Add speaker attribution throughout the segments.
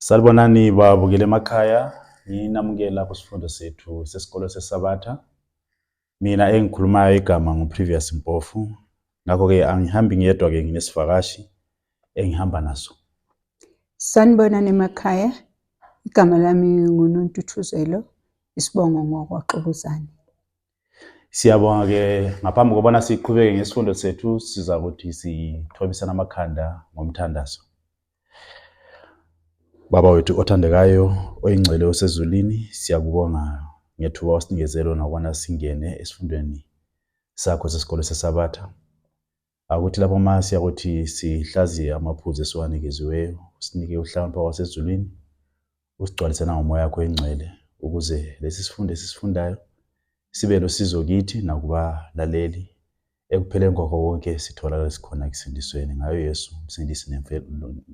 Speaker 1: Salibonani babukele emakhaya, ninamukela kusifundo sethu sesikolo seSabatha. Mina engikhulumayo igama nguPrevious Mpofu. Ngakho ke angihambi ngedwa ke nginesivakashi engihamba naso.
Speaker 2: Sanibonani emakhaya, igama lami nguNontuthuzelo, isibongo ngokwaXubuzane.
Speaker 1: Siyabonga ke ngaphambi kokubana siqhubeke ngesifundo sethu siza ukuthi sithobisana amakhanda ngomthandazo. Baba wethu othandekayo, oyingcwele osezulwini, siyakubonga ngethuba osinikezelo nokubana singene esifundweni sakho sesikolo seSabatha. Akuthi lapho ma siyakuthi sihlaziye amaphuzu esiwanikeziweyo, usinike uhlakanipha wasezulwini, usigcwalisana ngomoya wakho engcwele ukuze lesi sifundo esisifundayo sibe losizo kithi nakubalaleli. Ekupheleni kwakho konke sitholakala sikhona ekusindisweni ngayo Yesu umsindisi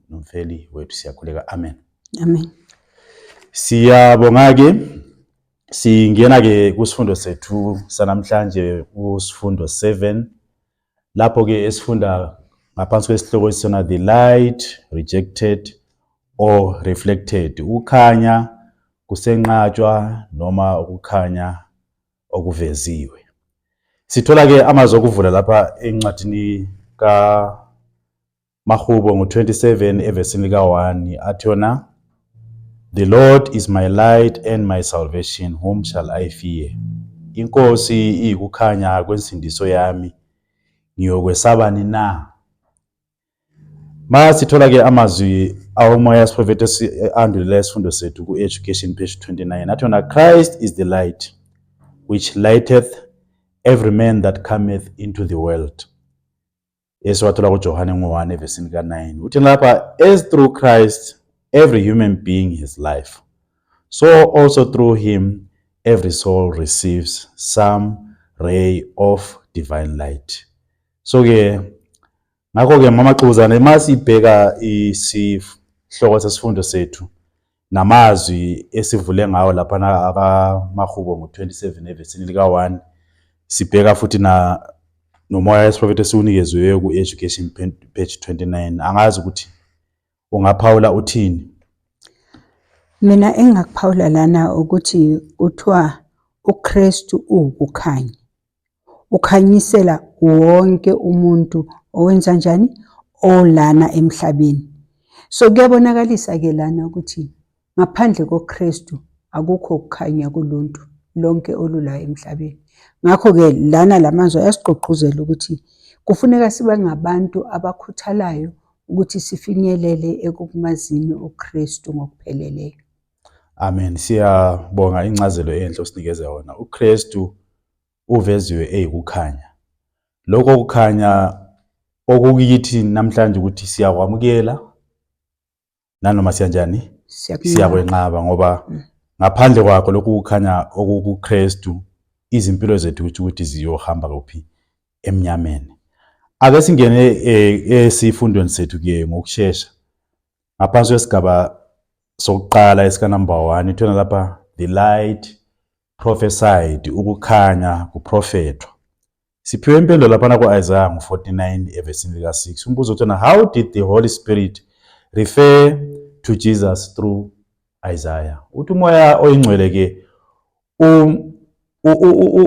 Speaker 1: nomfeli wethu siyakhuleka. Amen.
Speaker 2: Amen.
Speaker 1: Siyabonga ke singena ke kusifundo sethu sanamhlanje kusifundo 7 lapho ke esifunda ngaphansi kwesihloko esisona the light rejected or reflected, ukukhanya kusenqatshwa noma ukukhanya okuveziwe. Sithola ke amazwi okuvula lapha encwadini kaMahubo ngo27 evesini lika 1 athona, the Lord is my light and my salvation, whom shall I fear? Inkosi iyikukhanya kwensindiso yami, ngiyokwesabani na? Sithola ke amazwi awomoya wesiprofethi andulele isifundo sethu ku-education page 29 athona, Christ is the light which lighteth every man that cometh into the world. Eswathola kuJohane 1 evesini ka9 uthi lapha, as through Christ every human being has life, so also through him every soul receives some ray of divine light. So ke ngakho ke mama Xubuzane masibheka isihloko sesifundo sethu namazwi esivule ngawo lapha akaMahubo ngo27 evesini lika 1, sibheka futhi nomoya wesiprofethi esiwunikeziweyo ku-education page 29. Angazi ukuthi ungaphawula uthini?
Speaker 2: Mina engakuphawula lana ukuthi kuthiwa uKristu ukukhanya. Ukhanyisela wonke umuntu owenza njani? Olana emhlabeni. So kuyabonakalisa ke lana ukuthi ngaphandle koKristu akukho ukukhanya kuluntu lonke olula emhlabeni. Ngakho ke lana lamazwi ayasiqoquzela ukuthi kufuneka sibe ngabantu abakhuthalayo ukuthi sifinyelele ekukumazini uKristu ngokupheleleyo.
Speaker 1: Amen. Siyabonga incazelo enhle osinikeza yona. uKristu uveziwe eyikukhanya. Lokho kukhanya okuyithi namhlanje ukuthi siyakwamukela nanoma siyanjani siyakwenqaba ngoba ngaphandle kwakho lokhu kukhanya okukuKristu izimpilo zethu ukuthi ziyohamba kuphi? Emnyameni. Ake singene esifundweni sethu ke ngokusheshsha ngaphansi kwesigaba sokuqala esika number 1 ithona lapha, the light prophesied, ukukhanya kuprofethwa. Siphiwe impendulo lapha ku-Isaiah 49 evesini lika 6. Umbuzo uthona, how did the Holy Spirit refer to Jesus through Isaiah? Uthi umoya oyingcwele ke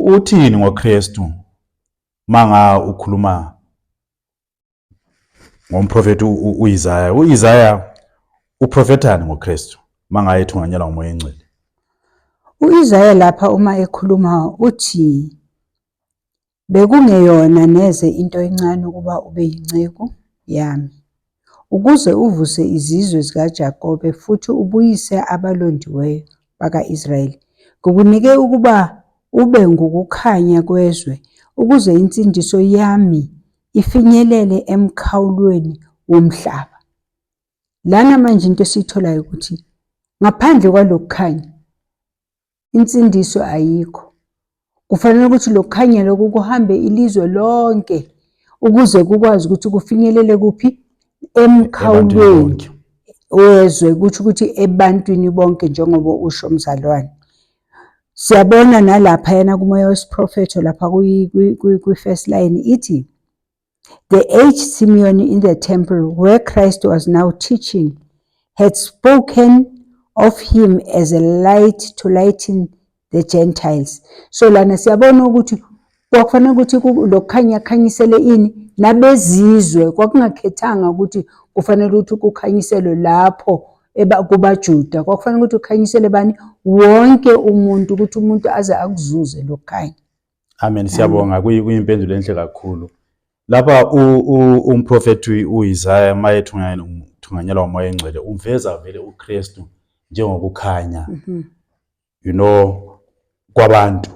Speaker 1: uthini ngoKristu manga ukhuluma ngomprofeti uIsaiah? uIsaiah uprofethani ngoKristu manga ethunganyelwa ngomoya engcwele?
Speaker 2: uIsaiah lapha uma ekhuluma uthi, bekungeyona neze into encane ukuba ube yinceku yami, ukuze uvuse izizwe zikaJakobe futhi ubuyise abalondiweyo baka-Israyeli. Kukunike ukuba ube ngukukhanya kwezwe, ukuze insindiso yami ifinyelele emkhawulweni womhlaba. Lana manje into esitholayo ukuthi ngaphandle kwalokukhanya insindiso ayikho. Kufanele ukuthi lokukhanya lokhu kuhambe ilizwe lonke ukuze kukwazi ukuthi kufinyelele kuphi? Emkhawulweni wezwe, ukuthi ebantwini bonke njengoba usho mzalwane. Siyabona nalapha yana kumoya wesiprofethi lapha kwi-first line ithi, the aged Simeon in the temple where Christ was now teaching had spoken of him as a light to lighten the Gentiles. So lana siyabona ukuthi kwakufanele ukuthi lokukhanya khanyisele ini nabezizwe, kwakungakhethanga ukuthi kufanele ukuthi kukhanyiselwe lapho kubaJuda, kwakufanele ukuthi ukhanyisele bani wonke umuntu ukuthi umuntu aze akuzuze lokukhanya.
Speaker 1: Amen. Siyabonga, kuyimpendulo enhle kakhulu. Lapha umprofeti uIsaiah mayethunganyelwa umoya engcwele umveza vele uKristu njengokukhanya, kwabantu.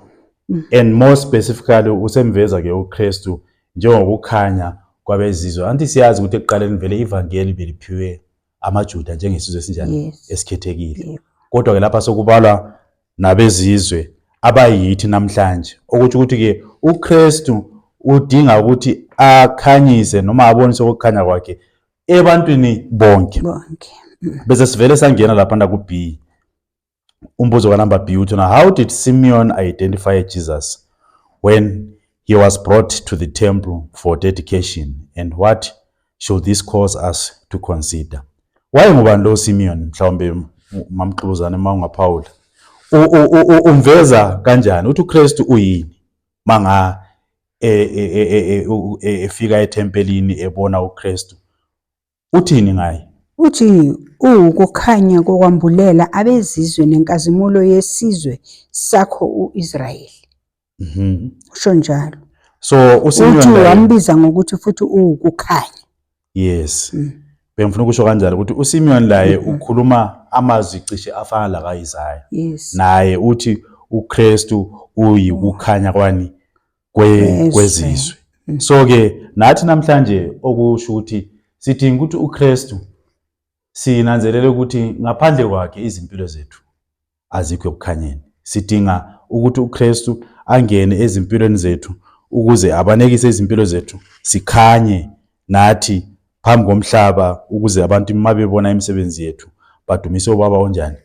Speaker 1: And more specifically usemveza ke uKristu njengokukhanya kwabezizwe. Anti siyazi ukuthi ekuqaleni vele ivangeli beliphiwe amaJuda njengesizwe esinjani esikhethekile. Kodwa ke lapha sokubalwa nabezizwe abayithi namhlanje. Ukuthi ke uKristu udinga ukuthi akhanyise noma abonise ukukhanya kwakhe ebantwini bonke. Bese sivele sangena lapha na ku B. Umbuzo wa number B uthi, how did Simeon identify Jesus when he was brought to the temple for dedication, and what should this cause us to consider? Ngubani lo Simeon mhlawumbe mamxubuzane mawungaphawula? Umveza kanjani uthi uKristu uyini manga efika etempelini ebona uKristu? Uthini ngaye?
Speaker 2: Uthi ukukhanya kokwambulela abezizwe nenkazimulo yesizwe sakho uIsrayeli. Usho njalo.
Speaker 1: So uSimeon
Speaker 2: uthi wambiza ngokuthi futhi ukukhanya.
Speaker 1: Yes. Bengifuna ukusho kanjalo ukuthi uSimeon laye ukhuluma amazwi cishe afana la kaIsaiah.
Speaker 2: Yes.
Speaker 1: Naye uthi uKristu uyikukhanya kwani kwezizwe. So ke nathi namhlanje okusho ukuthi sidinga ukuthi uKristu sinanzelele ukuthi ngaphandle kwakhe izimpilo zethu azikho ekukhanyeni. Sidinga ukuthi uKristu angene ezimpilweni zethu ukuze abanekise izimpilo zethu sikhanye nathi phambi komhlaba, ukuze abantu mabebona imisebenzi yethu badumise ubaba onjani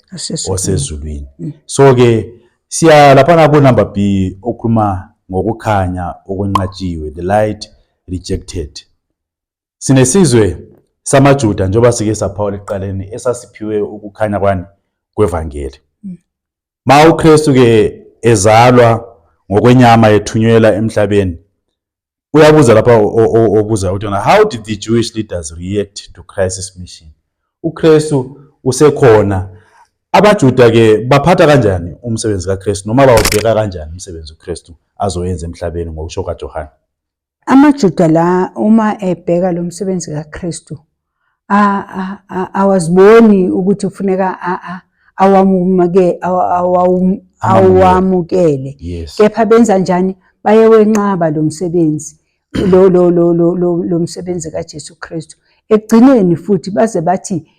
Speaker 1: osezulwini. So ke siya lapha na ku number B okhuluma ngokukhanya okwenqatshiwe, the light rejected. Sinesizwe samaJuda njengoba sike saphawula ekuqaleni esasiphiwe ukukhanya kwani kwevangeli. Ma uKristu ke ezalwa ngokwenyama ethunyelwa emhlabeni, uyabuza lapha obuza uthi, how did the Jewish leaders react to Christ's mission? uKristu usekhona, abaJuda ke baphatha kanjani umsebenzi kaKristu noma bawubheka kanjani umsebenzi uKristu azoyenza emhlabeni ngokusho kaJohane?
Speaker 2: AmaJuda la uma ebheka lo msebenzi kaKristu awaziboni ukuthi kufuneka awamukele. Kepha benza njani? Bayewenqaba lo msebenzi lo msebenzi kaJesu Kristu. Ekugcineni futhi baze bathi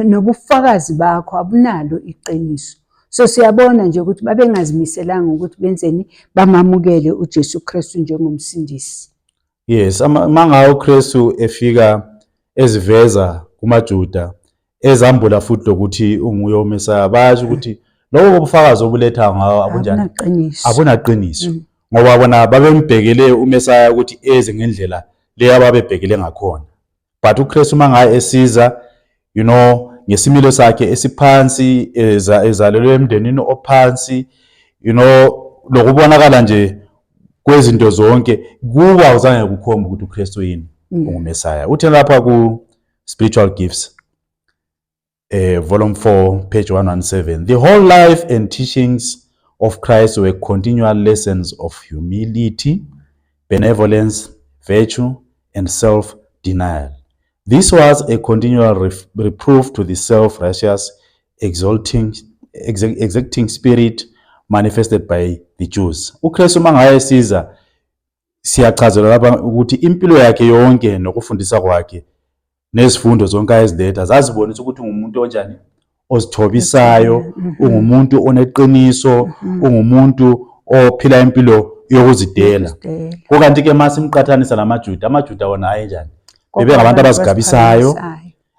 Speaker 2: nobufakazi bakho abunalo iqiniso. So siyabona nje ukuthi babengazimiselanga ukuthi benzeni, bamamukele uJesu Kristu njengomsindisi.
Speaker 1: Yes, manga uKristu efika eziveza kumaJuda ezambula futhi ukuthi unguye uMesaya, basho ukuthi lokho ubufakazi obuletha ngawo abunaqiniso. Ngoba bona babembhekele uMesaya ukuthi eze ngendlela le ababebhekele ngakhona. But uKristu manga esiza ngesimilo sakhe esiphansi, ezalelwe emndenini ophansi, lokubonakala nje kwezinto zonke kuba awuzange kukhomba ukuthi uKristu yini unguMesaya. Uthi lapha ku Spiritual Gifts volume 4 page 117, the whole life and teachings of Christ were continual lessons of humility, benevolence, virtue, and self-denial. This was a continual reproof to the self-righteous, exacting spirit manifested by the Jews. uKristu mangaye siza siyachazela lapha ukuthi impilo yakhe yonke nokufundisa kwakhe nezifundo zonke ayeziletha zazibonisa ukuthi ungumuntu onjani, ozithobisayo, ungumuntu oneqiniso, ungumuntu ophila impilo yokuzidela. Kokanti ke masimqathanisa namaJuda, amaJuda wona ayenjani? Bebe ngabantu abazigabisayo,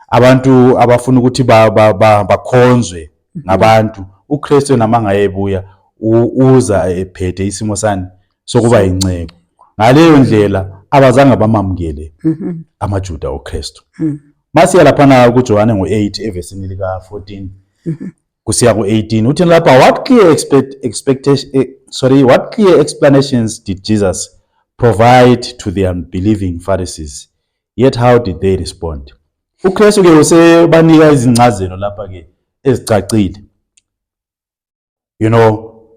Speaker 1: abantu abafuna ukuthi bakhonzwe ngabantu. uKristu namangayebuya uza ephethe isimo sani sokuba yinceko. Ngaleyo ndlela abazange bamamukele amaJuda uKristu. Masiya laphana kuJohane ngo-8 evesini lika-14 kusiya ku-18 uthi lapha, what clear explanations did Jesus provide to the unbelieving Pharisees? Yet how did they respond? uKristu ke usebanika izincazelo lapha ke ezicacile.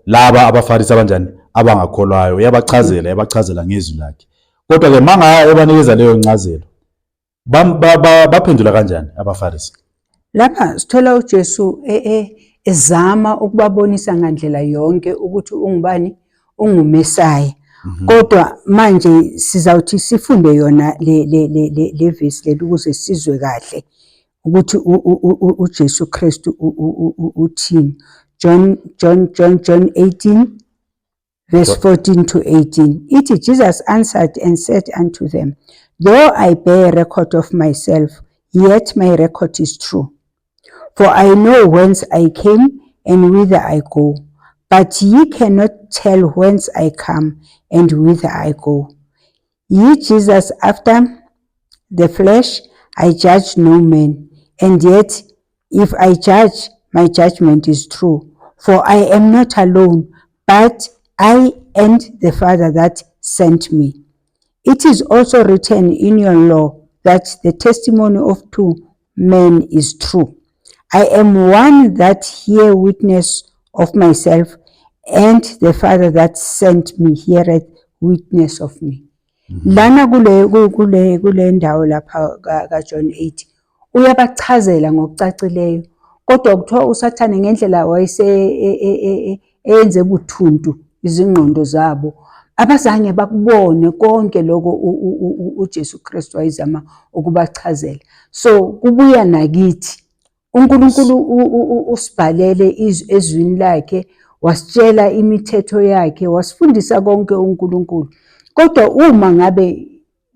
Speaker 1: Laba abaFarisi abanjani abangakholwayo uyabachazela ngezwi lakhe. Kodwa ke manga ebanikeza leyo ncazelo baphendula kanjani abaFarisi?
Speaker 2: Lapha sithola uJesu ezama ukubabonisa ngandlela yonke ukuthi ungubani, ungumesaya. Kodwa manje sizawuthi sifunde yona le verse leli ukuze sizwe kahle ukuthi uJesu Kristu uthini. John 18 verse 14 to 18. Ithi, Jesus answered and said unto them, Though I bear record of myself, yet my record is true. For I know whence I came and whither I go, but ye cannot tell whence I come and whither I go. Ye Jesus after the flesh, I judge no man, and yet if I judge, my judgment is true. For I am not alone, but I and the Father that sent me. It is also written in your law that the testimony of two men is true. I am one that hear witness of myself, and the Father that sent me heareth witness of me. Lana kule ndawo lapha kaJohn 8 uyabachazela ngokucacileyo, kodwa kuthiwa uSathane ngendlela enze buthuntu izingqondo zabo abazange bakubone konke lokho uJesu Kristu wayezama ukubachazela. So kubuya nakithi uNkulunkulu usibhalele ezwini lakhe, wasitshela imithetho yakhe, wasifundisa konke uNkulunkulu. Kodwa uma ngabe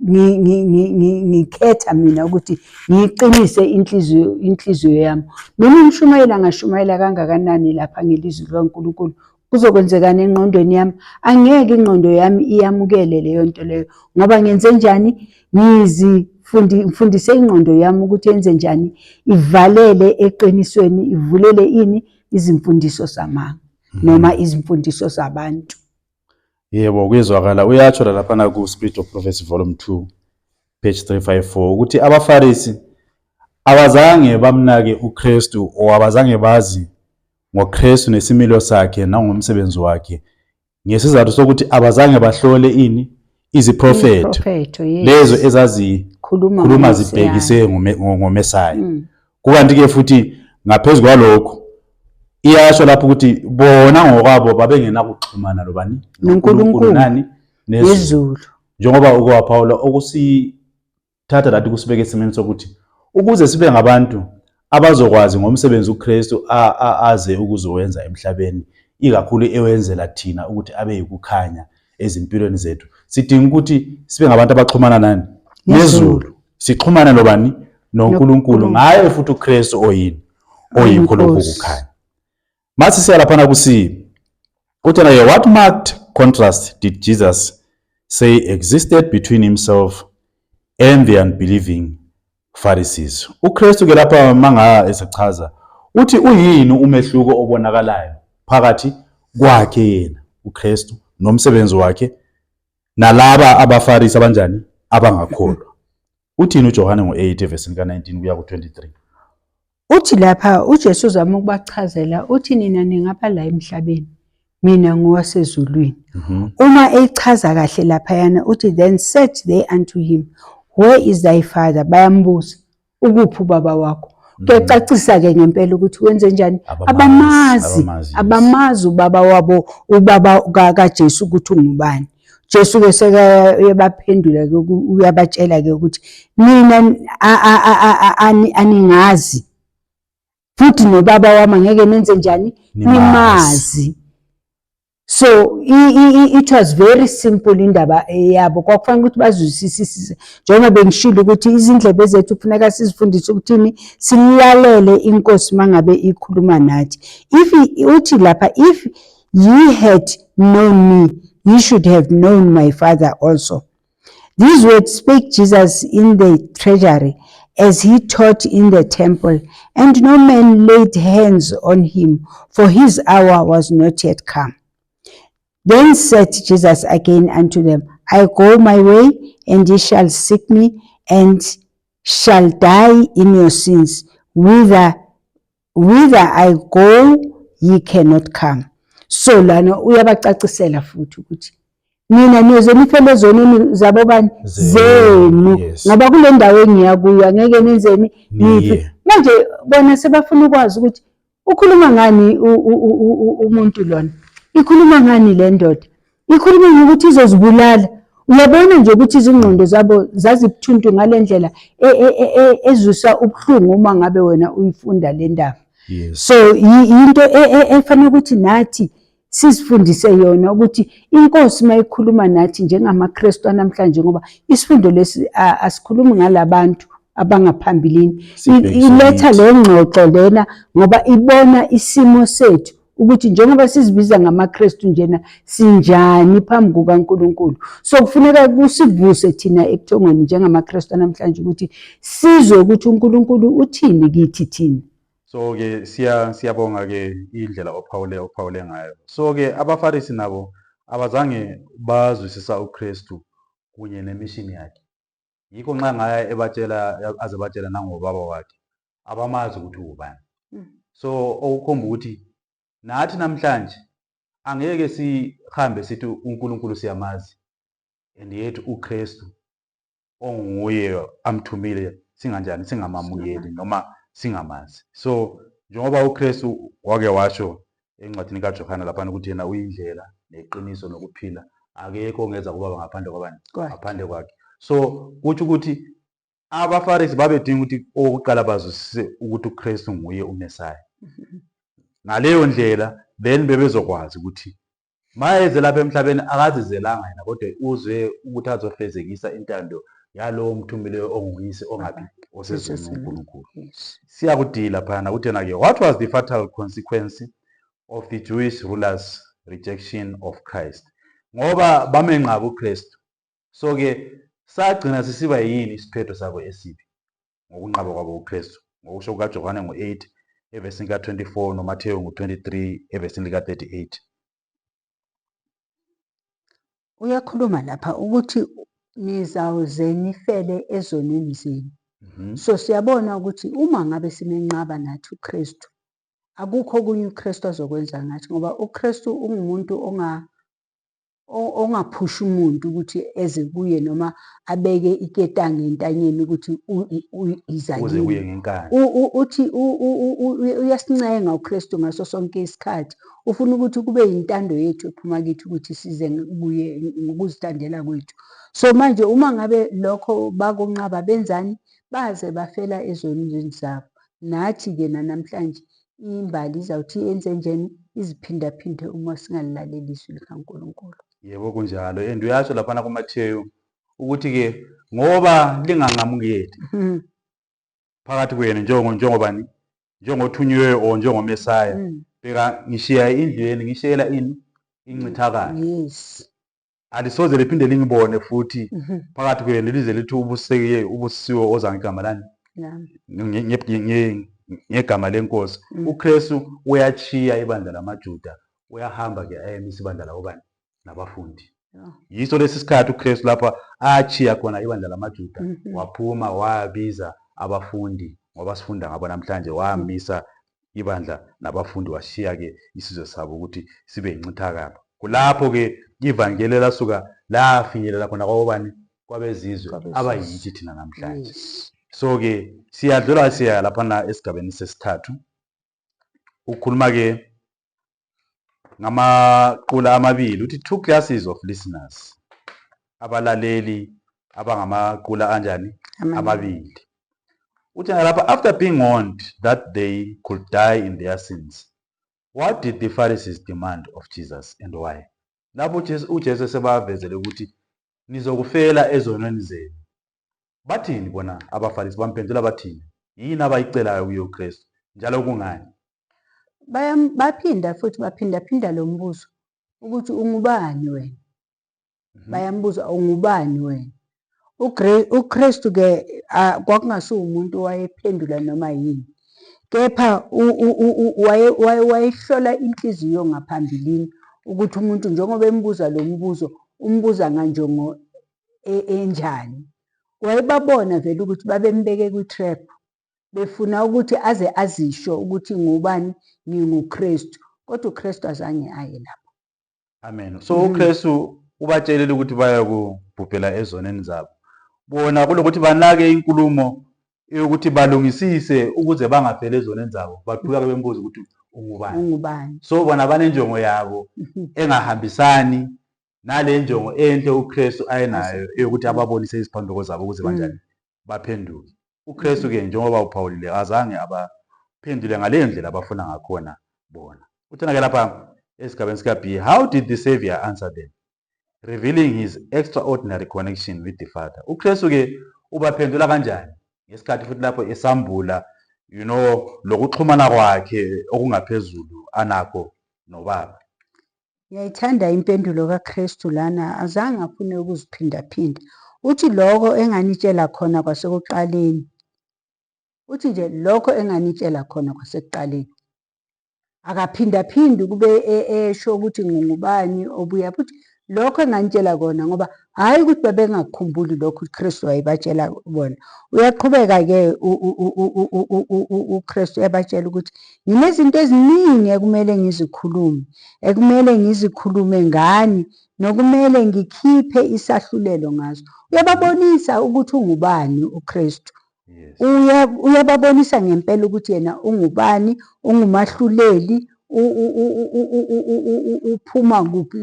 Speaker 2: ngikhetha mina ukuthi ngiqinise inhliziyo yami, noma umshumayela ngashumayela kangakanani lapha ngelizwi likaNkulunkulu, kuzokwenzekana engqondweni yami? Angeke ingqondo yami iyamukele leyo nto leyo. Ngoba ngenze njani? Ngifundise ingqondo yami ukuthi yenze njani? Ivalele eqinisweni, ivulele ini? Izimfundiso zamanga noma izimfundiso zabantu.
Speaker 1: Yebo, kuyezwakala. Uyatsho laphana ku Spirit of Prophecy volume 2 page 354 ukuthi abaFarisi abazange bamnake uKristu o abazange bazi ngoKristu nesimilo sakhe nangomsebenzi wakhe, ngesizathu sokuthi abazange bahlole ini? Iziprofeto lezo ezazikhuluma zibhekise ngomesaya. Kukanti ke futhi ngaphezulu kwalokho iyasho lapho ukuthi bona ngokwabo babengenakuxhumana lobani?
Speaker 2: noNkulunkulu nani nezulu.
Speaker 1: Njengoba ukwaPawula okusithatha lathi kusibeke esimeni sokuthi ukuze sibe ngabantu abazokwazi ngomsebenzi uKristu aze ukuzowenza emhlabeni, ikakhulu ewenzela thina ukuthi abe yikukhanya ezimpilweni zethu, sidinga ukuthi sibe ngabantu abaxhumana nani? Nezulu. Sixhumana lobani? noNkulunkulu, ngaye futhi uKristu oyikho lokho kukhanya. Masi siya laphana kusi uthi naye, what marked contrast did Jesus say existed between himself and the unbelieving Pharisees? uKristu ke lapha manga esechaza uthi uyini umehluko obonakalayo phakathi kwakhe yena uKristu nomsebenzi wakhe nalaba abaFarisi abanjani abangakholwa. Uthini uJohane ngo-8 verse 19 kuya ku-23?
Speaker 2: Uthi lapha uJesu uzama ukubachazela uthi nina ningapha la emhlabeni, mina ngowasezulwini. Uma echaza kahle lapha yana uthi, then said they unto him, where is thy father? Bayambuza, ukuphi ubaba wakho? Kuyacacisa ke ngempela ukuthi wenze njani? Abamazi ubaba wabo, ubaba kaJesu ukuthi ungubani. Jesu bese uyabaphendula ke, uyabatshela ke ukuthi mina aningazi, futhi nobaba wami ngeke nenze njani? Nimazi. So it was very simple indaba yabo. Kwakufanele ukuthi bazwisise, njengoba bengishilo ukuthi izindlebe zethu kufuneka sizifundise ukuthini, silalele inkosi mangabe ikhuluma nathi. Uthi lapha, if ye had known me, ye should have known my Father also. These words spake Jesus in the treasury, as he taught in the temple, and no man laid hands on him, for his hour was not yet come. Then said Jesus again unto them, I go my way, and ye shall seek me, and shall die in your sins. Whither I go, ye cannot come. So lana uyabacacisela futhi ukuthi mina niyoze nifele zonini zabobani zenu,
Speaker 1: yes.
Speaker 2: ngoba kule ndawo engiya kuyo angeke nenzeni nife. Manje bona sebafuna ukwazi ukuthi ukhuluma ngani umuntu lona, ikhuluma ngani le ndoda, ikhuluma ngokuthi izozibulala. Uyabona nje ukuthi izingqondo zabo zazibuthuntu ngale ndlela ezwisa ubuhlungu uma ngabe wena uyifunda le ndaba. So into efanele ukuthi nathi sizifundise yona ukuthi inkosi mayikhuluma nathi njengamaKristu namhlanje, ngoba isifundo lesi asikhulumi ngalabantu abangaphambilini, iletha le ngxoxo lena ngoba ibona isimo sethu ukuthi njengoba sizibiza ngamaKristu njena sinjani phambi kukaNkulunkulu. So kufuneka kusivuse thina ebuthongweni njengamaKristu namhlanje ukuthi sizwe ukuthi uNkulunkulu uthini kithi thina.
Speaker 1: So ke siyabonga ke indlela ophawule ngayo. So ke abaFarisi nabo abazange bazwisisa uKristu kunye nemishini yakhe. Yikho nxa ngaya azebatshela nangobaba wakhe abamazi ukuthi ubani. So okukhomba ukuthi nathi namhlanje angeke sihambe sithi uNkulunkulu siyamazi and yethu uKristu onguye amthumile singanjani singamamukeli noma singamazi. So njengoba uKristu wake washo encwadini kaJohane lapha ukuthi yena uyindlela neqiniso nokuphila, akekho ongeza kubaba ngaphandle kwabani, ngaphandle kwakhe. So kuthi ukuthi abaFarisi babedinga ukuthi okokuqala bazwisise ukuthi uKristu nguye uMesaya. Ngaleyo ndlela then bebezokwazi ukuthi mayeze lapha emhlabeni akazizelanga yena kodwa uzwe ukuthi azofezekisa intando yalowo mthumileyo onguyise ongabi osezweni uNkulunkulu. Siyakudila phana ukuthi yena ke what was the fatal consequence of the Jewish rulers rejection of Christ? Ngoba bamenqaba uKristu. So ke sagcina sisiba yini isiphetho sabo esibi ngokunqaba kwabo uKristu. Ngokusho kukaJohane ngo8 evesini ka24 noMathewu ngo23 evesini lika38.
Speaker 2: Uyakhuluma lapha ukuthi nizawuze nifele ezonweni zenu. So siyabona ukuthi uma ngabe simenqaba nathi uKristu, akukho okunye uKristu azokwenza ngathi, ngoba uKristu ungumuntu ongaphusha umuntu ukuthi eze kuye noma abeke iketanga entanyeni ukuthi izakini. Uthi uyasincenga uKristu ngaso sonke isikhathi. Ufuna ukuthi kube yintando yethu ephuma kithi ukuthi size kuye ngokuzithandela kwethu. So manje uma ngabe lokho bakunqaba benzani? Baze bafela ezonweni zabo. Nathi ke namhlanje imbali izawuthi yenze njeni, iziphindaphinde uma singalilaleli izwi likaNkulunkulu.
Speaker 1: Yebo kunjalo. And uyasho lapha kuMathewu ukuthi ke ngoba lingangamukeli phakathi kwenu njengobani, njengothunyiweyo o njengoMesaya, beka ngishiya endlweni ngishela ini incithakalo.
Speaker 2: Yes.
Speaker 1: Alisoze liphinde lingibone futhi phakathi kwenu lize lithi ubusisiwe oza ngegama lani, ngegama lenkosi. uKristu uyachiya ibandla lamaJuda, uyahamba ke ayemisa ibandla labobani, nabafundi. Yiso lesi sikhathi uKristu lapha achiya khona ibandla lamaJuda, waphuma wabiza abafundi ngoba sifunda ngabo namhlanje, wamisa ibandla nabafundi washiya ke isizwe sabo ukuthi sibe incithakalo. Kulapho ke ivangeli lasuka lafinyelela khona kwabani, kwabezizwe abayithi thina namhlanje. So ke siyadlula siya lapha esigabeni sesithathu, ukhuluma ke ngamaqula amabili uthi two classes of listeners, abalaleli abangamaqula anjani, amabili. Uthi lapha after being warned that they could die in their sins, what did the Pharisees demand of Jesus and why? Lapho uJesu sebavezele ukuthi nizokufela ezonweni zenu. Bathini bona abaFarisi? Bamphendula bathini? Yini abayicelayo kuye uKristu njalo kungani?
Speaker 2: Baphinda futhi baphinda lo mbuzo ukuthi ungubani wena? Bayambuza ungubani wena? uKristu ke kwakungasiwo umuntu owayephendula noma yini, kepha wayehlola inhliziyo ngaphambilini ukuthi umuntu njengoba embuza lo mbuzo umbuza nganjongo enjani. Wayebabona vele ukuthi babembeke kwi-trap, befuna ukuthi aze azisho ukuthi ngubani, nginguKristu, kodwa uKristu azange aye lapho.
Speaker 1: Amen. So uKristu ubatshelile ukuthi bayakubhubhela ezoneni zabo. Bona kulokuthi banake inkulumo yokuthi balungisise ukuze bangapheli ezoneni zabo. Baqhubeka bembuza ukuthi ungubani. So bona banenjongo yabo engahambisani nale njongo enhle uKristu ayenayo yokuthi ababonise iziphambeko zabo ukuze banjani baphenduke. uKristu ke njengoba uPaulile azange abaphendule ngale ndlela abafuna ngakhona bona. Uthina ke lapha esigabeni sika B, how did the Savior answer them? Revealing his extraordinary connection with the Father. uKristu ke ubaphendula kanjani? Ngesikhathi futhi lapho esambula lokuxhumana kwakhe okungaphezulu anakho noBaba.
Speaker 2: Ngiyayithanda impendulo kaKristu lana, azange afune ukuziphindaphinda. Uthi lokho enganitshela khona kwasekuqaleni. Uthi nje lokho enganitshela khona kwasekuqaleni. Akaphindaphindi kube esho ukuthi ngingubani obuya, futhi lokho enganitshela kona, ngoba hhayi ukuthi babengakukhumbuli lokho uKristu wayebatshela bona. Uyaqhubeka ke uKristu uyabatshela ukuthi nginezinto eziningi ekumele ngizikhulume, ekumele ngizikhulume ngani, nokumele ngikhiphe isahlulelo ngazo. Uyababonisa ukuthi ungubani uKristu. Uyababonisa ngempela ukuthi yena ungubani, ungumahluleli, uphuma kuphi.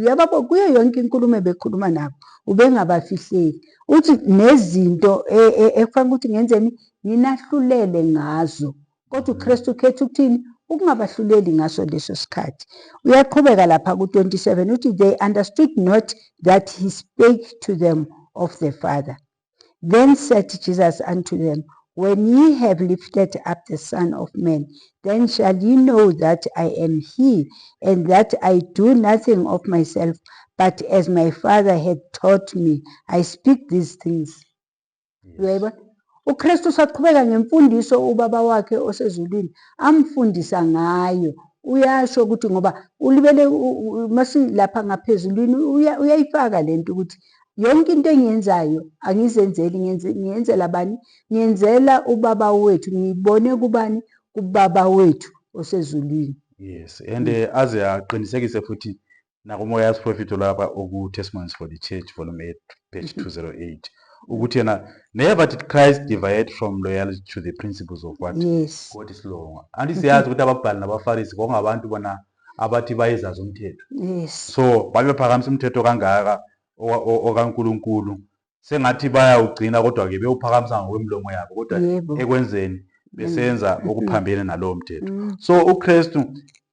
Speaker 2: Kuyo yonke inkulumo ebekhuluma nabo ubengabafihleli. Uthi nezinto ekufanele ukuthi ngenzeni, nginahlulele ngazo. Kodwa uKristu ukhetha ukuthini? Ukungabahluleli ngaso leso sikhathi. Uyaqhubeka lapha ku-27 uthi they understood not that he spake to them of the Father. Then said Jesus unto them, when ye have lifted up the Son of Man, then shall ye know that I am he, and that I do nothing of myself, but as my Father had taught me, I speak these things. Uyayibona? uKristu usaqhubeka ngemfundiso ubaba wakhe osezulwini amfundisa ngayo. Uyasho ukuthi ngoba ulibele masilapha ngaphezulwini uyayifaka lento ukuthi yonke into engiyenzayo angizenzeli, ngiyenzela bani? Ngiyenzela ubaba wethu, ngibone kubani? Kubaba wethu osezulwini.
Speaker 1: Yes, and aze aqinisekise futhi nakuMoya's Prophet lapha oku-Testimonies for the Church volume 8 page 208 ukuthi yena never did Christ deviate from loyalty to the principles of what God is law. Andisiyazi ukuthi ababhali nabaFarisi kwakungabantu bona abathi bayezazi umthetho. So babephakamisa umthetho kangaka okaNkulunkulu sengathi bayawugcina kodwa ke bewuphakamisa ngokwemilomo yabo, kodwa ekwenzeni besenza okuphambene nalowo mthetho. So uKristu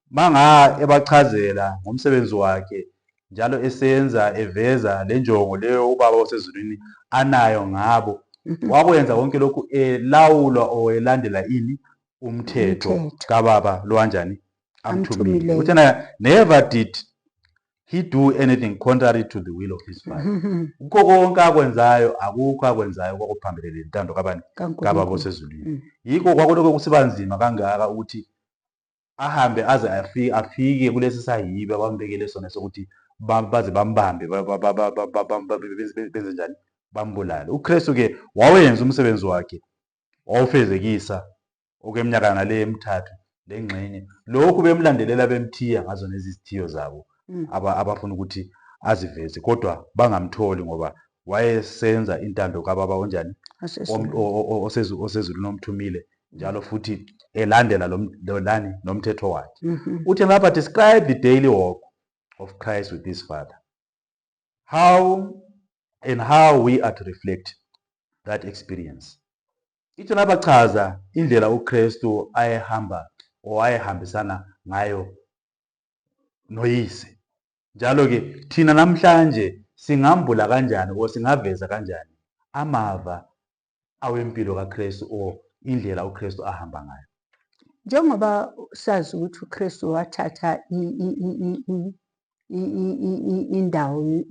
Speaker 1: manga ebachazela ngomsebenzi wakhe njalo esenza eveza le njongo leyo ubaba osezulwini anayo ngabo, wakwenza konke lokhu elawulwa or elandela ini? Umthetho kababa lo kanjani amthumile. Uthena never did he do anything contrary to the will of his Father. Ukho konke akwenzayo akukho akwenzayo kwakuphambelele intando kabani? Kababa osezulwini. Yikho kwakuloko kusibanzima kangaka ukuthi ahambe aze afike kulesi sahibe abambekele sona sokuthi baze bambambe benze njani? Bambulale. uKristu ke wawenza umsebenzi wakhe, wawufezekisa okweminyaka nale emithathu lengxenye. Lokhu bemlandelela bemthiya ngazo nezithiyo zabo abafuna ukuthi aziveze, kodwa bangamtholi ngoba wayesenza intando kababa onjani? Osezulwini omthumile, njalo futhi elandela nomthetho wakhe. Uthi lapha describe the daily walk of Christ with his Father. How we are to reflect that experience. Ithi lapha chaza indlela uKristu ayehamba ayehambisana ngayo noyise. Njalo ke thina namhlanje singambula kanjani or singaveza kanjani amava awempilo kaKristu or indlela uKristu ahamba ngayo.
Speaker 2: Njengoba sazi ukuthi uKristu wathatha indawo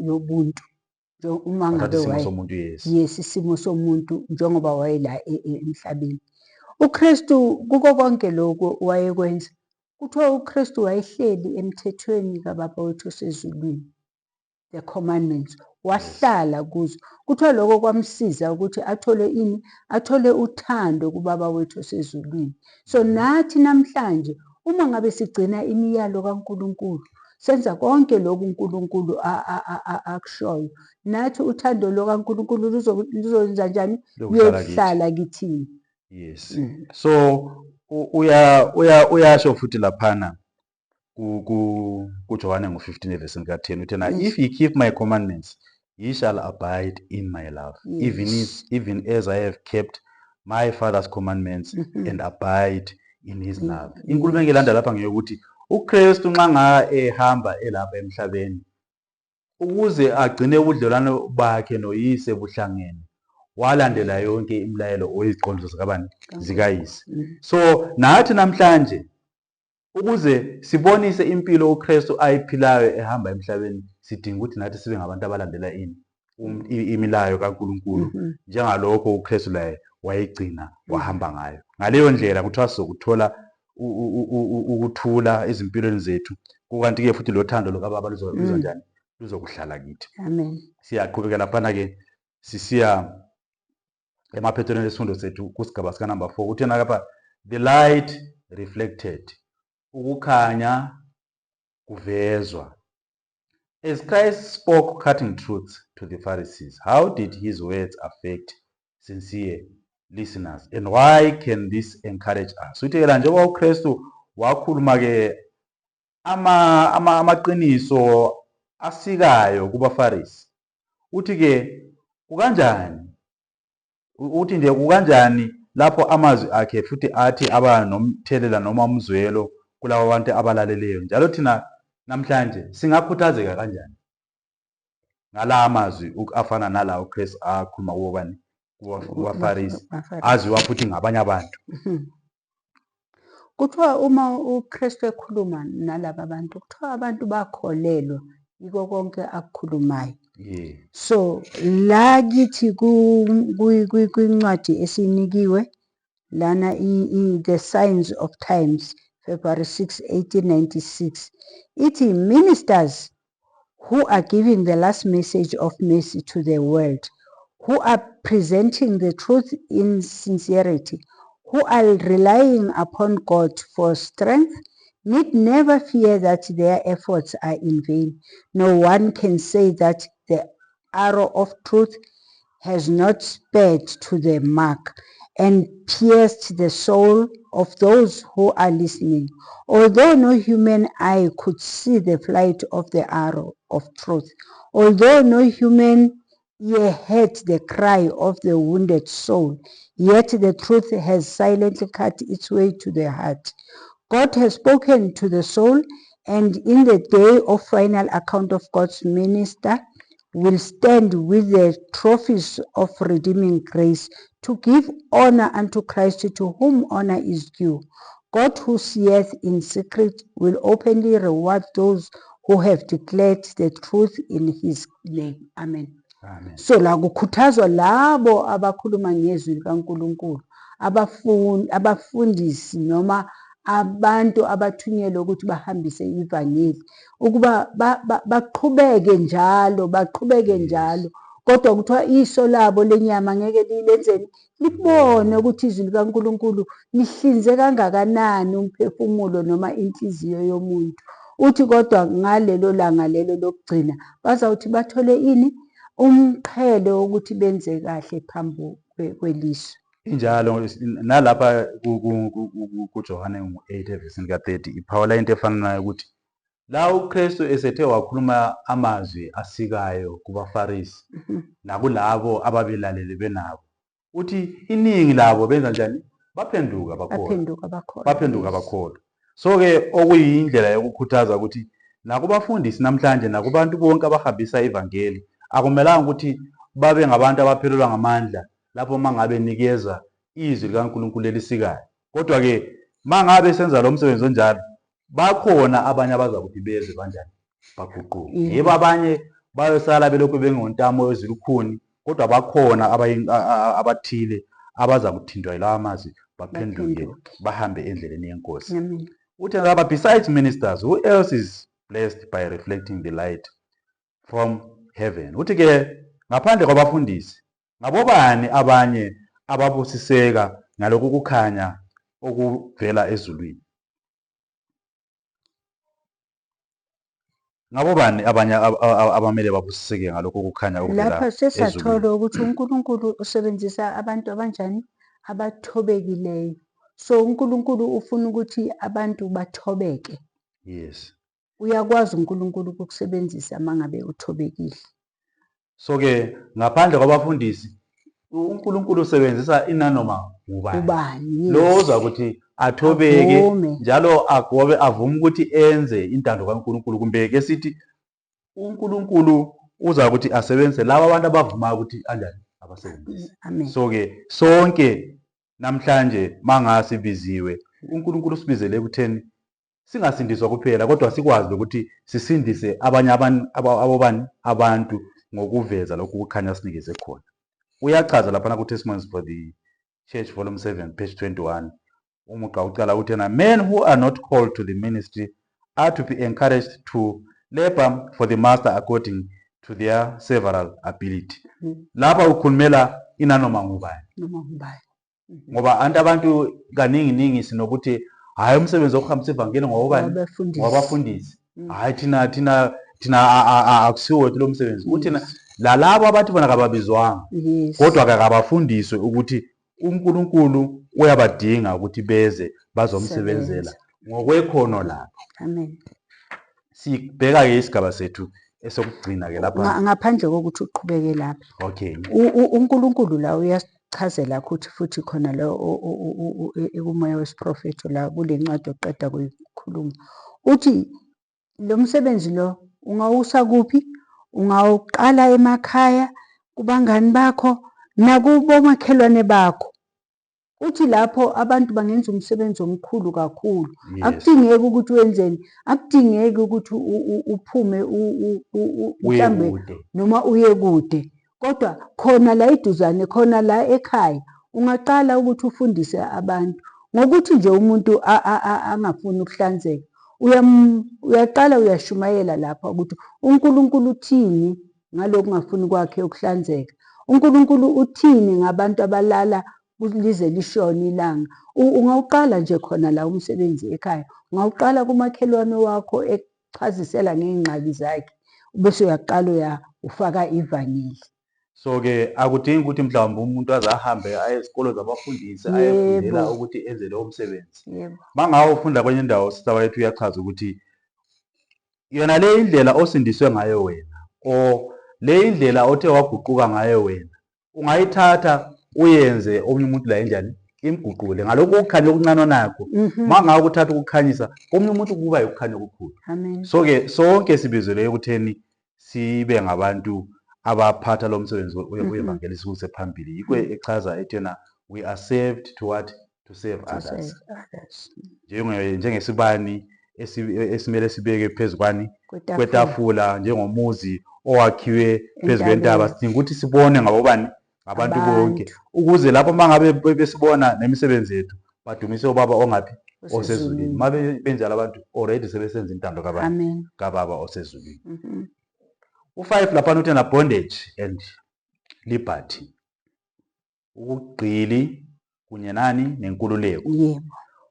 Speaker 2: yobuntu, uma ngabe
Speaker 1: isimo somuntu, yes.
Speaker 2: isimo somuntu njengoba wayela emhlabeni. UKristu kuko konke lokhu wayekwenza, kuthiwa uKristu wayehleli emthethweni kaBaba wethu osezulwini, the commandments, wahlala kuzo. Kuthiwa lokho kwamsiza ukuthi athole ini? Athole uthando kuBaba wethu osezulwini. So nathi namhlanje uma ngabe sigcina imiyalo kaNkulunkulu, senza konke lokhu uNkulunkulu akushoyo, nathi uthando lokaNkulunkulu luzokwenza njani? Luyohlala kithini.
Speaker 1: Yes. So uyasho futhi laphana kuJohane ngo-15 verse ka-10 uthi na, if ye keep my commandments, ye shall abide in my love, even as I have kept my Father's commandments and abide in his love. Inkulumo engilanda lapha ngeyokuthi uKristu nxa ehamba elapha emhlabeni ukuze agcine ubudlelwano bakhe noyise buhlangene, walandela yonke imilayelo oyiziqondiso zikabani? Zikayise. So nathi namhlanje ukuze sibonise impilo uKristu ayiphilayo ehamba emhlabeni, sidinga ukuthi nathi sibe ngabantu abalandela imilayo kaNkulunkulu njengalokho uKristu laye wayigcina wahamba ngayo. Ngaleyo ndlela kuthiwa sizokuthola ukuthula ezimpilweni zethu, kukanti ke futhi lo thando lokaBaba luzokwenza njani? Luzokuhlala kithi.
Speaker 2: Amen.
Speaker 1: Siyaqhubeka laphana ke sisiya emaphethelweni esifundo sethu kusigaba sika number 4 uthena lapha, the light reflected, ukukhanya kuvezwa. As Christ spoke cutting truths to the Pharisees, how did his words affect sincere listeners, and why can this encourage us? Uthi ke njengoba uKristu wakhuluma ke amaqiniso asikayo kubaFarisi, uthi ke kukanjani? Uthi nje kukanjani lapho amazwi akhe futhi athi aba nomthelela noma umzwelo kulabo bantu abalaleleyo. Njalo thina namhlanje singakhuthazeka kanjani ngala amazwi afana nala uKristu akhuluma kubani? KubaFarisi, aziwa futhi ngabanye abantu.
Speaker 2: Kuthiwa uma uKristu ekhuluma nalaba bantu, kuthiwa abantu bakholelwa yiko konke akukhulumayo. So la kithi kwincwadi esinikiwe lana The Signs of Times, February 6, 1896, ithi ministers who are giving the last message of mercy to the world, who are presenting the truth in sincerity, who are relying upon God for strength, need never fear that their efforts are in vain. No one can say that the arrow of truth has not sped to the mark and pierced the soul of those who are listening. Although no human eye could see the flight of the arrow of truth, although no human ear heard the cry of the wounded soul, yet the truth has silently cut its way to the heart. God has spoken to the soul, and in the day of final account of God's minister will stand with the trophies of redeeming grace to give honor unto Christ, to whom honor is due. God, who seeth in secret, will openly reward those who have declared the truth in his name. Amen.
Speaker 1: Amen.
Speaker 2: So la kukhuthazwa labo abakhuluma ngezwi likaNkulunkulu, abafundisi noma abantu abathunyelwe ukuthi bahambise ivangeli, ukuba baqhubeke njalo, kodwa kuthiwa iso labo lenyama ngeke lilenzeni, libone ukuthi izwi likaNkulunkulu lihlinze kangakanani umphefumulo noma inhliziyo yomuntu. Uthi kodwa ngalelo langa lelo lokugcina bazawuthi bathole ini? Umqhele wokuthi benze kahle phambi kwelizwi.
Speaker 1: Injalo nalapha kuJohane 8 verse ka-30 iphawula into efana nayo ukuthi la uKristu esethe wakhuluma amazwi asikayo kubaFarisi nakulabo ababelalele benabo, uthi iningi labo benza njani? Baphenduka bakholwa. So ke okuyindlela yokukhuthaza ukuthi nakubafundisi namhlanje nakubantu bonke abahambisa ivangeli akumelanga ukuthi babe ngabantu abaphelelwa ngamandla lapho mangabe nikeza izwi likaNkulunkulu elisikayo. Kodwa ke mangabe senza lo msebenzi onjalo, bakhona abanye abazakuthi beze kanjani? Baguquke. Yebo abanye bayosala belokhu bengontamo wezilukhuni, kodwa bakhona abathile abaza kuthintwa yilawa mazwi baphenduke bahambe endleleni yenkosi.
Speaker 2: Amen.
Speaker 1: Uthi lapha, besides ministers, who else is blessed by reflecting the light from heaven? Uthi ke ngaphandle kwabafundisi, ngabobani abanye ababusiseka ngalokhu kukhanya okuvela ezulwini? Ngabobani abanye abamele babusiseke ngalokhu kukhanya okuvela
Speaker 2: Lapha
Speaker 1: ezulwini?
Speaker 2: sesathola ukuthi uNkulunkulu usebenzisa abantu abanjani, abathobekileyo. So uNkulunkulu ufuna ukuthi abantu bathobeke.
Speaker 1: Yes.
Speaker 2: Uyakwazi uNkulunkulu ukukusebenzisa mangabe uthobekile.
Speaker 1: So ke ngaphandle kwabafundisi, uNkulunkulu usebenzisa inanoma ubani.
Speaker 2: Ubani?
Speaker 1: Lo
Speaker 2: Yes.
Speaker 1: uza ukuthi athobeke
Speaker 2: Avume.
Speaker 1: njalo agobe avume ukuthi enze intando kaNkulunkulu, kumbe ke sithi uNkulunkulu uza ukuthi asebenzise laba abantu abavumayo ukuthi anjani abasebenzise.
Speaker 2: Amen.
Speaker 1: So ke sonke namhlanje mangasibiziwe, uNkulunkulu usibizele ekutheni singasindiswa kuphela kodwa sikwazi ukuthi sisindise abanye abantu ngokuveza lokhu kukhanya sinikeze khona. Uyachaza lapha ku Testimonies for the Church volume 7 page 21. Umuqa uqala uthi na, men who are not called to the ministry are to be encouraged to labor for the master according to their several ability. Lapha ukhulumela inanoma ngubani.
Speaker 2: Noma ngubani.
Speaker 1: Ngoba abantu kaningi sinokuthi hayi umsebenzi wokuhambisa ivangeli ngowabafundisi. Hayi thina akusiwo lo msebenzi. Uthi lalabo abathi bona kababizwanga, kodwa akabafundiswe ukuthi uNkulunkulu uyabadinga ukuthi beze bazomsebenzela ngokwekhono lakho.
Speaker 2: Amen.
Speaker 1: Sibheka ke isigaba sethu esokugcina ke lapha.
Speaker 2: Ngaphandle kokuthi uqhubeke lapha.
Speaker 1: Okay.
Speaker 2: uNkulunkulu la uyasichazela ukuthi futhi khona la ekumoya wesiprofethi la kule ncwadi oqeda kuyikhuluma. Uthi lo msebenzi lo ungawusa kuphi? Ungawuqala emakhaya, kubangani bakho, nakubomakhelwane bakho. Uthi lapho abantu bangenza umsebenzi omkhulu kakhulu. Akudingeki ukuthi wenzeni, akudingeki ukuthi uphume mhlambe noma uye kude. Kodwa khona la iduzane, khona la ekhaya, ungaqala ukuthi ufundise abantu. Ngokuthi nje umuntu angafuni ukuhlanzeka, uyaqala uyashumayela lapha ukuthi uNkulunkulu uthini ngalokhu ngafuni kwakhe ukuhlanzeka. uNkulunkulu uthini ngabantu abalala lize lishone ilanga. Ungawuqala nje khona la umsebenzi ekhaya. Ungawuqala kumakhelwane wakho echazisela ngezingxaki zakhe, bese uyaqala ufaka ivangeli.
Speaker 1: So ke akudingi ukuthi mhlawumbe umuntu azahambe aye ezikolo zabafundisi ayefundela ukuthi enze lo msebenzi.
Speaker 2: Yebo.
Speaker 1: Mangawe ufunda kwenye indawo sisaba yethu uyachaza ukuthi yona le indlela osindiswe ngayo wena, o le indlela othe waguquka ngayo wena, ungayithatha uyenze omunye umuntu la enjani imguqule ngalokho ukukhanya okuncane nakho. Mangawe ukuthatha ukukhanyisa omunye umuntu kuba ukukhanya okukhulu.
Speaker 2: Amen.
Speaker 1: So ke sonke sibizele ekutheni sibe ngabantu abaphatha lo msebenzi wevangelisi kuse phambili. Yikho echaza ethena we are saved to what? To save others. Njengesibani esimele sibeke phezukani kwetafula, njengomuzi owakhiwe phezu kwentaba, sidinga ukuthi sibone ngabobani abantu bonke ukuze lapho mangabe besibona nemisebenzi yethu badumise ubaba ongaphi osezulwini. Mabe benjalo abantu already sebesenza intando kabani kababa osezulwini. U5 lapha uthi na bondage and liberty, ukugqili kunye nani nenkululeko.
Speaker 2: Yebo.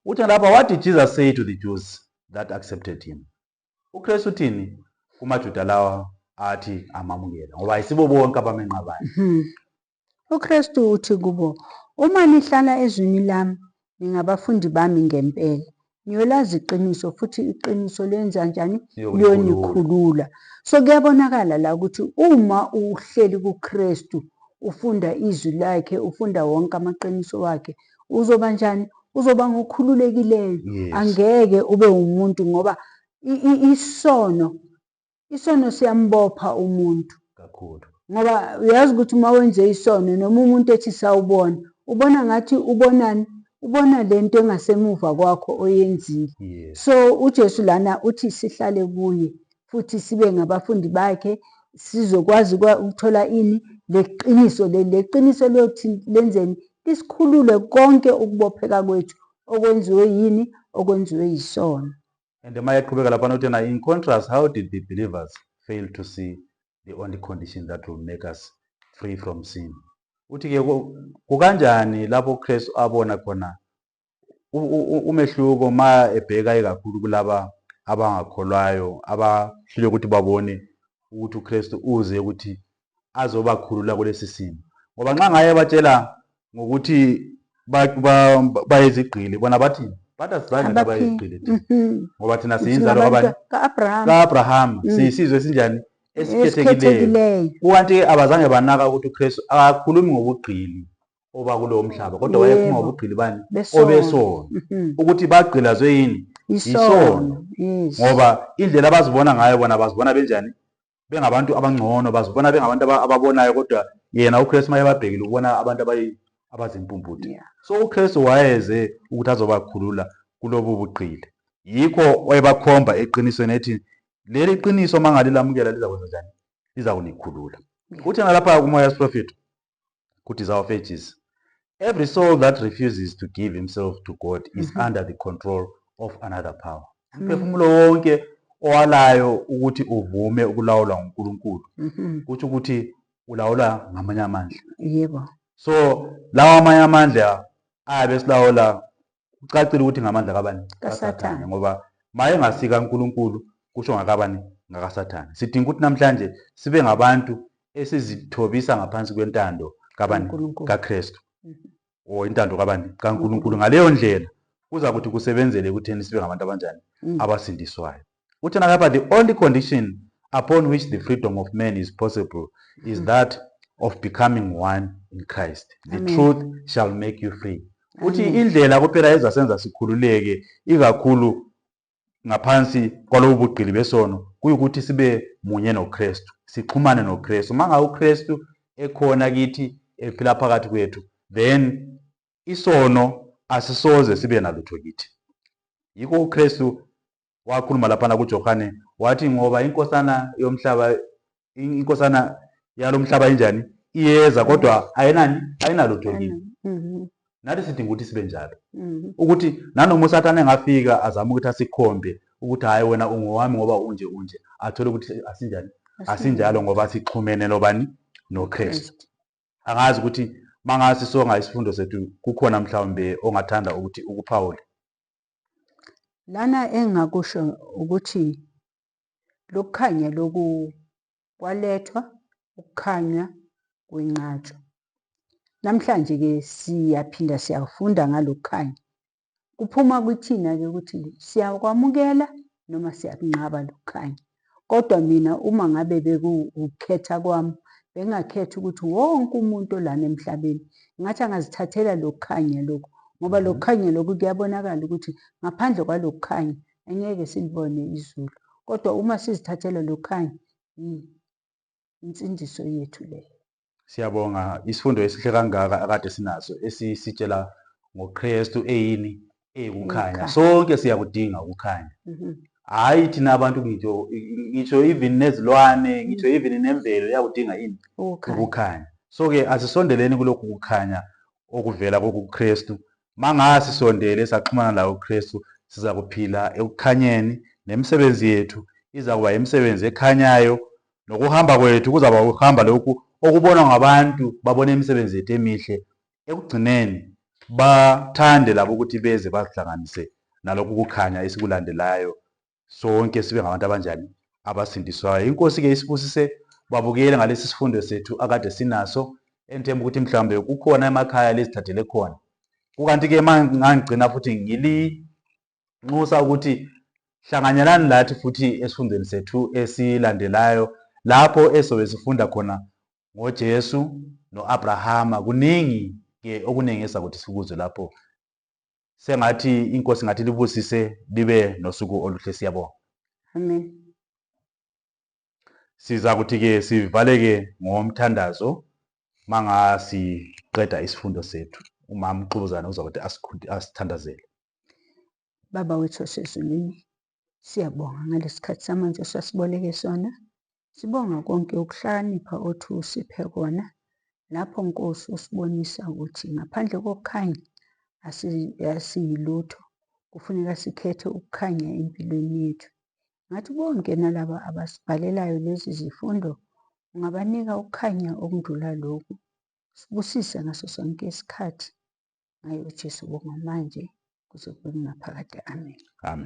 Speaker 1: Uthi lapha, what did Jesus say to the Jews that accepted him? uKristu uthini kumaJuda lawa athi amamukela, ngoba ayisibo bonke abamenqabayo.
Speaker 2: uKristu uthi kubo, uma nihlala ezwini lami ningabafundi bami ngempela. Niyolazi iqiniso futhi iqiniso lenza njani? Liyonikhulula. So kuyabonakala la ukuthi uma uhleli kuKristu, ufunda izwi lakhe, ufunda wonke amaqiniso wakhe, uzoba njani? Uzoba ngokhululekileyo. Angeke ube umuntu ngoba isono siyambopha umuntu
Speaker 1: kakhulu.
Speaker 2: Ngoba uyazi ukuthi uma wenze isono noma umuntu ethi sawubona, ubona ngathi ubonani? Ubona lento engasemuva kwakho oyenzile. So uJesu lana uthi sihlale kuye futhi sibe ngabafundi bakhe, sizokwazi ukuthola ini leqiniso leqiniso liyothi lenzeni lisikhulule konke ukubopheka kwethu okwenziwe yini okwenziwe yisono.
Speaker 1: And maya eqhubeka lapha nothi na in contrast, how did the believers fail to see the only condition that will make us free from sin? Uthi ke kukanjani lapho uKristu abona khona umehluko ma ebheka ikakhulu kulaba abangakholwayo abahlule ukuthi babone ukuthi uKristu uze ukuthi azobakhulula kulesi simo. Ngoba nxa ngaye batshela ngokuthi bayizigqili bona bathi asizange nabayizigqili ngoba thina siyinzalo ka-Abrahama siyisizwe esinjani esikhethekileyo. Kukanti abazange banaka ukuthi uKristu akakhulumi ngobugqili obakulowo mhlaba kodwa wayekhuluma ngobugqili bani obesono ukuthi bagqilazwe yini yisono. Ngoba indlela abazibona ngayo bona bazibona benjani bengabantu abangcono, bazibona bengabantu ababonayo kodwa yena uKristu maye babhekile ubona abantu abazimpumputhi. So uKristu wayeze ukuthi azobakhulula kulobu bugqili. Yikho wayebakhomba eqinisweni ethi leli qiniso mangali lamukela lizakwenza njani, lizakunikhulula. Uthi nalapha kuMoya Prophet kuthi is our faith. Every soul that refuses to give himself to God is under the control of another power. Umphefumulo wonke owalayo ukuthi uvume ukulawulwa nguNkulunkulu kuthi ukuthi ulawula ngamanye amandla.
Speaker 2: Yebo.
Speaker 1: So lawa amanye amandla ayabe silawula ucacile ukuthi ngamandla kabani kaSathane, ngoba maye ngasika uNkulunkulu kusho ngakabani ngakaSathane. Sidinga ukuthi namhlanje sibe ngabantu esizithobisa ngaphansi kwentando kabani kaKristu o intando kabani kaNkulunkulu. Ngaleyo ndlela kuza kuthi kusebenzele ukutheni sibe ngabantu abanjani abasindiswayo. Uthi lapha the only condition upon which the freedom of man is possible is that of becoming one in Christ. The truth shall make you free. Uthi indlela kuphela ezasenza sikhululeke ikakhulu ngaphansi kwalobu bugqili besono kuyukuthi sibe munye noKristu, sixhumane noKristu. Manga uKristu ekhona kithi ephila phakathi kwethu, then isono asisoze sibe nalutho kithi. Yikho uKristu wakhuluma lapha kuJohane wathi ngoba inkosana yomhlaba, inkosana yalomhlaba injani iyeza kodwa ayinalutho kithi. Nathi sidinga ukuthi sibe njalo, ukuthi nanoma uSathane engafika azama ukuthi asikhombe ukuthi hayi wena ungowami ngoba unje athole ukuthi asinjani, asinjalo ngoba sixhumene nobani noKristu. Angazi ukuthi mangasi songa isifundo sethu kukhona mhlawumbe ongathanda ukuthi ukuphawule.
Speaker 2: Lana engakusho ukuthi lokukhanya loku kwalethwa ukukhanya kwenqatshwa. Namhlanje ke siyaphinda siyafunda ngalokukhanya. Kuphuma kuthina ke ukuthi siyakwamukela noma siyakunqaba lokukhanya. Kodwa mina uma ngabe bekukhetha kwami bengakhetha ukuthi wonke umuntu olana emhlabeni ngathi angazithathela lokukhanya lokho, ngoba lokukhanya lokhu kuyabonakala ukuthi ngaphandle kwalokukhanya angeke silibone izulu. Kodwa uma sizithathela lokukhanya insindiso yethu leyo.
Speaker 1: Siyabonga isifundo esihle kangaka akade sinaso esisitshela ngoKristu eyini ekukhanya. Sonke siyakudinga ukukhanya. Hayi thina abantu ngitsho even nezilwane, ngitsho even nemvelo yakudinga ini ukukhanya. So ke asisondeleni kulokhu kukhanya okuvela kuKristu. Mangasi sondele saxhumana lawo uKristu siza kuphila ekukhanyeni, nemisebenzi yethu izakuba imisebenzi ekhanyayo, nokuhamba kwethu kuzaba ukuhamba lokhu okubonwa ngabantu babone imisebenzi yethu emihle. Ekugcineni bathande labo ukuthi beze bazihlanganise nalokhu kukhanya esikulandelayo, sonke sibe ngabantu abanjani abasindiswayo. Inkosi ke isibusise babukele ngalesi sifundo sethu akade sinaso, enthemba ukuthi mhlawumbe kukhona emakhaya lezithathele khona. Kukanti ke mangigcina futhi ngilinxusa ukuthi hlanganyelani lathi futhi esifundweni sethu esilandelayo lapho esobe sifunda khona ngoJesu noAbrahama. Kuningi ke okuningi esakuthi sikuzwe lapho. Sengathi inkosi ngathi libusise libe nosuku oluhle. Siyabonga.
Speaker 2: Amen.
Speaker 1: Siza kuthi ke sivaleke ngomthandazo mangasiqeda isifundo sethu. Umama Mqubuzana uzakuthi asithandazele.
Speaker 2: Baba wethu osezulwini, siyabonga ngalesikhathi samanje osasiboleke sona. Sibonga konke ukuhlakanipha othi usiphe kona. Lapho Nkosi usibonisa ukuthi ngaphandle kokukhanya asiyilutho. Kufuneka sikhethe ukukhanya empilweni yethu. Ngathi bonke nalaba abasibhalelayo lezi zifundo, ungabanika ukukhanya okundlula lokhu. Sibusise ngaso sonke isikhathi. Ngayo uJesu bonga manje kuze kube ngaphakade. Amen.
Speaker 1: Amen.